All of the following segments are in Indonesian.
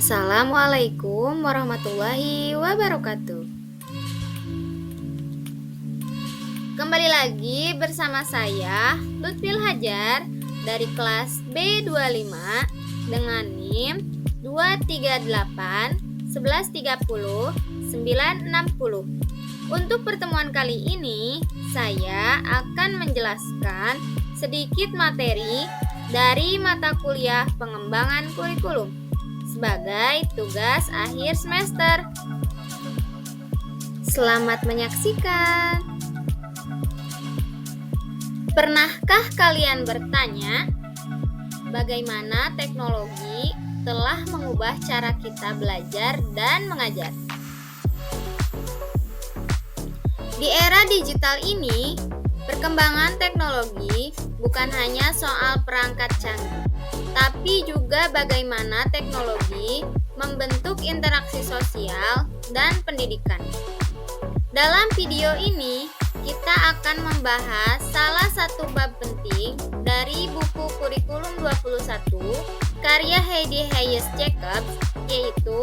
Assalamualaikum warahmatullahi wabarakatuh. Kembali lagi bersama saya Lutfil Hajar dari kelas B25 dengan NIM 238 1130 960. Untuk pertemuan kali ini saya akan menjelaskan sedikit materi dari mata kuliah pengembangan kurikulum sebagai tugas akhir semester. Selamat menyaksikan. Pernahkah kalian bertanya, bagaimana teknologi telah mengubah cara kita belajar dan mengajar? Di era digital ini, perkembangan teknologi bukan hanya soal perangkat canggih, tapi juga bagaimana teknologi membentuk interaksi sosial dan pendidikan. Dalam video ini, kita akan membahas salah satu bab penting dari buku Kurikulum 21 karya Heidi Hayes Jacobs, yaitu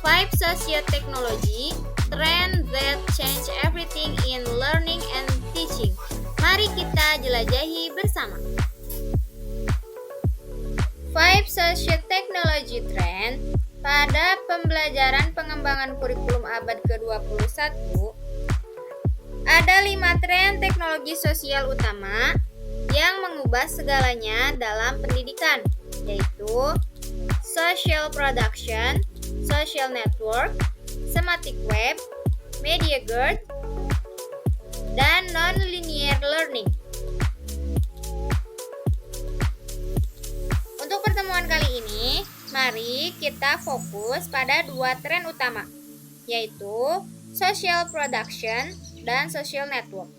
5 Socio-Technology Trends That Change Everything in Learning and Teaching. Mari kita jelajahi bersama. 5 Socio-Technology Trend pada pembelajaran pengembangan kurikulum abad ke-21 ada 5 tren teknologi sosial utama yang mengubah segalanya dalam pendidikan, yaitu social production, social network, semantic web, media GERD, dan non-linear learning. Untuk pertemuan kali ini, mari kita fokus pada 2 tren utama, yaitu social production dan social network.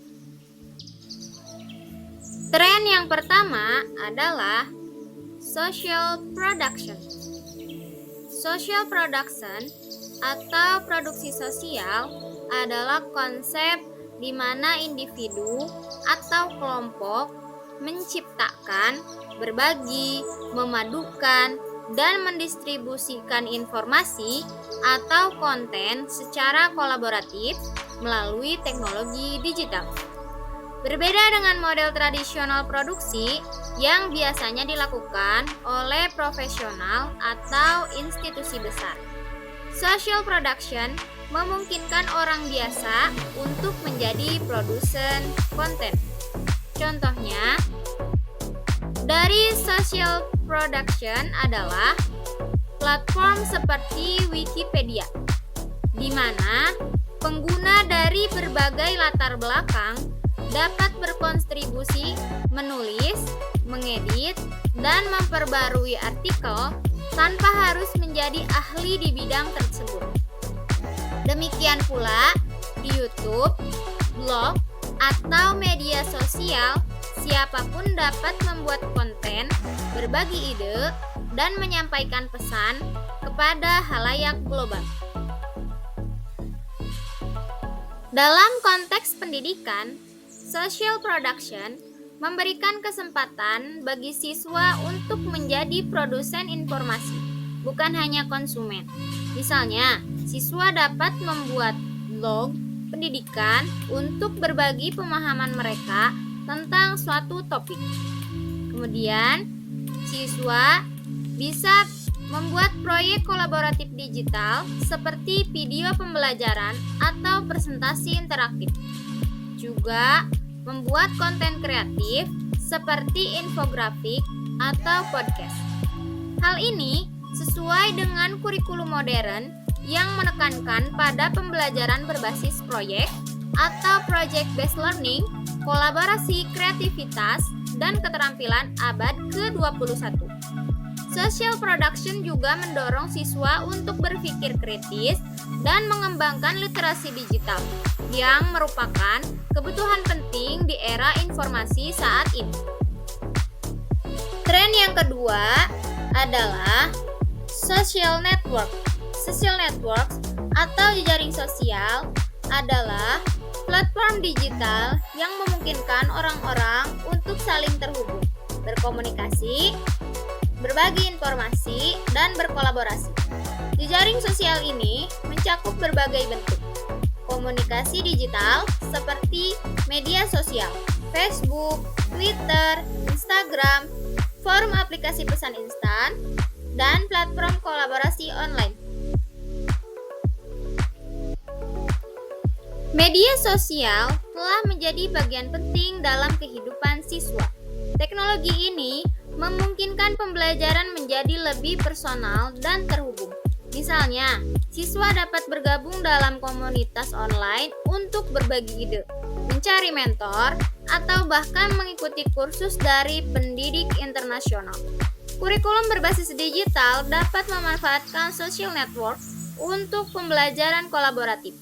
Tren yang pertama adalah social production. Social production atau produksi sosial adalah konsep di mana individu atau kelompok menciptakan, berbagi, memadukan, dan mendistribusikan informasi atau konten secara kolaboratif melalui teknologi digital. Berbeda dengan model tradisional produksi yang biasanya dilakukan oleh profesional atau institusi besar. Social production memungkinkan orang biasa untuk menjadi produsen konten. Contohnya, dari social production adalah platform seperti Wikipedia, di mana pengguna dari berbagai latar belakang dapat berkontribusi menulis, mengedit, dan memperbarui artikel tanpa harus menjadi ahli di bidang tersebut. Demikian pula di YouTube, blog, atau media sosial, siapapun dapat membuat konten, berbagi ide, dan menyampaikan pesan kepada halayak global. Dalam konteks pendidikan, social production memberikan kesempatan bagi siswa untuk menjadi produsen informasi, bukan hanya konsumen. Misalnya, siswa dapat membuat blog pendidikan untuk berbagi pemahaman mereka tentang suatu topik. Kemudian, siswa bisa membuat proyek kolaboratif digital seperti video pembelajaran atau presentasi interaktif. Juga membuat konten kreatif seperti infografik atau podcast. Hal ini sesuai dengan kurikulum modern yang menekankan pada pembelajaran berbasis proyek atau project based learning, kolaborasi, kreativitas, dan keterampilan abad ke-21. Social production juga mendorong siswa untuk berpikir kritis dan mengembangkan literasi digital yang merupakan kebutuhan penting di era informasi saat ini. Tren yang kedua adalah social network. Social networks atau jejaring sosial adalah platform digital yang memungkinkan orang-orang untuk saling terhubung, berkomunikasi, berbagi informasi, dan berkolaborasi. Jejaring sosial ini mencakup berbagai bentuk komunikasi digital seperti media sosial, Facebook, Twitter, Instagram, forum aplikasi pesan instan, dan platform kolaborasi online. Media sosial telah menjadi bagian penting dalam kehidupan siswa. Teknologi ini memungkinkan pembelajaran menjadi lebih personal dan terhubung. Misalnya, siswa dapat bergabung dalam komunitas online untuk berbagi ide, mencari mentor, atau bahkan mengikuti kursus dari pendidik internasional. Kurikulum berbasis digital dapat memanfaatkan social network untuk pembelajaran kolaboratif.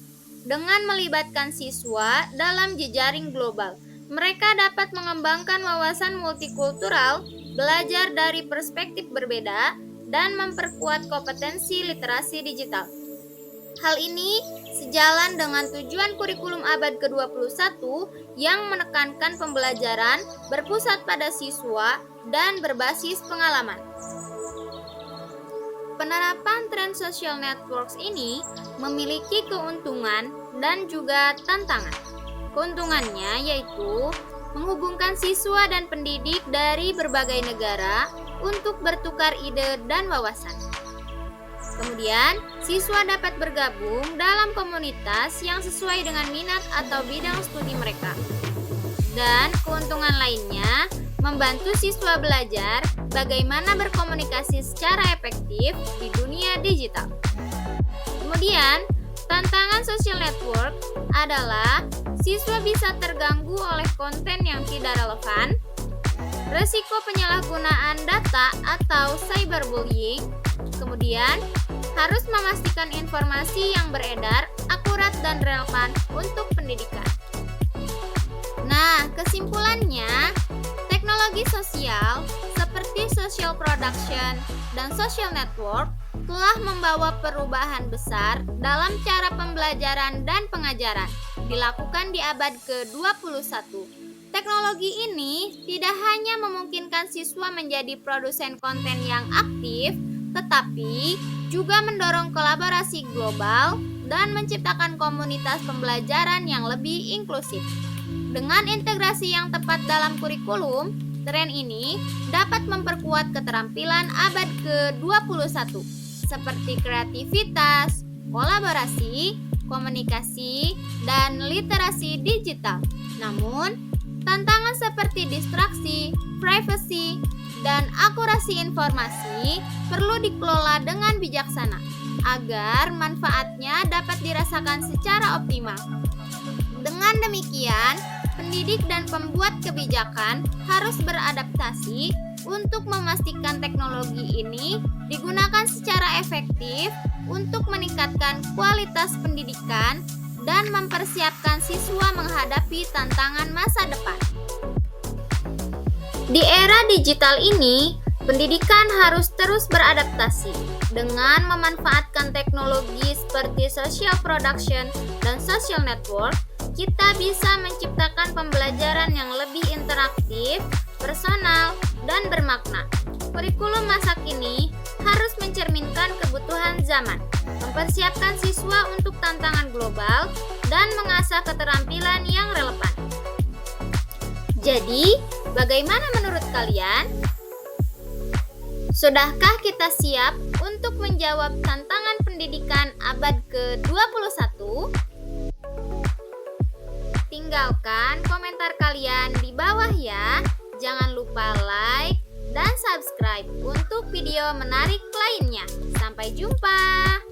Dengan melibatkan siswa dalam jejaring global, mereka dapat mengembangkan wawasan multikultural, belajar dari perspektif berbeda, dan memperkuat kompetensi literasi digital. Hal ini sejalan dengan tujuan kurikulum abad ke-21 yang menekankan pembelajaran berpusat pada siswa dan berbasis pengalaman. Penerapan tren social networks ini memiliki keuntungan dan juga tantangan. Keuntungannya yaitu menghubungkan siswa dan pendidik dari berbagai negara untuk bertukar ide dan wawasan. Kemudian, siswa dapat bergabung dalam komunitas yang sesuai dengan minat atau bidang studi mereka. Dan keuntungan lainnya, membantu siswa belajar bagaimana berkomunikasi secara efektif di dunia digital. Kemudian, tantangan social network adalah siswa bisa terganggu oleh konten yang tidak relevan, resiko penyalahgunaan data atau cyberbullying, kemudian harus memastikan informasi yang beredar akurat dan relevan untuk pendidikan. Nah, kesimpulannya, teknologi sosial seperti social production dan social network telah membawa perubahan besar dalam cara pembelajaran dan pengajaran dilakukan di abad ke-21. Teknologi ini tidak hanya memungkinkan siswa menjadi produsen konten yang aktif, tetapi juga mendorong kolaborasi global dan menciptakan komunitas pembelajaran yang lebih inklusif. Dengan integrasi yang tepat dalam kurikulum, tren ini dapat memperkuat keterampilan abad ke-21 seperti kreativitas, kolaborasi, komunikasi, dan literasi digital. Namun, tantangan seperti distraksi, privasi, dan akurasi informasi perlu dikelola dengan bijaksana agar manfaatnya dapat dirasakan secara optimal. Dengan demikian, pendidik dan pembuat kebijakan harus beradaptasi untuk memastikan teknologi ini digunakan secara efektif untuk meningkatkan kualitas pendidikan dan mempersiapkan siswa menghadapi tantangan masa depan. Di era digital ini, pendidikan harus terus beradaptasi dengan memanfaatkan teknologi seperti social production dan social network. Kita bisa menciptakan pembelajaran yang lebih interaktif, personal, dan bermakna. Kurikulum masa kini harus mencerminkan kebutuhan zaman, mempersiapkan siswa untuk tantangan global, dan mengasah keterampilan yang relevan. Jadi, bagaimana menurut kalian? Sudahkah kita siap untuk menjawab tantangan pendidikan abad ke-21? Tinggalkan komentar kalian di bawah ya. Jangan lupa like dan subscribe untuk video menarik lainnya. Sampai jumpa.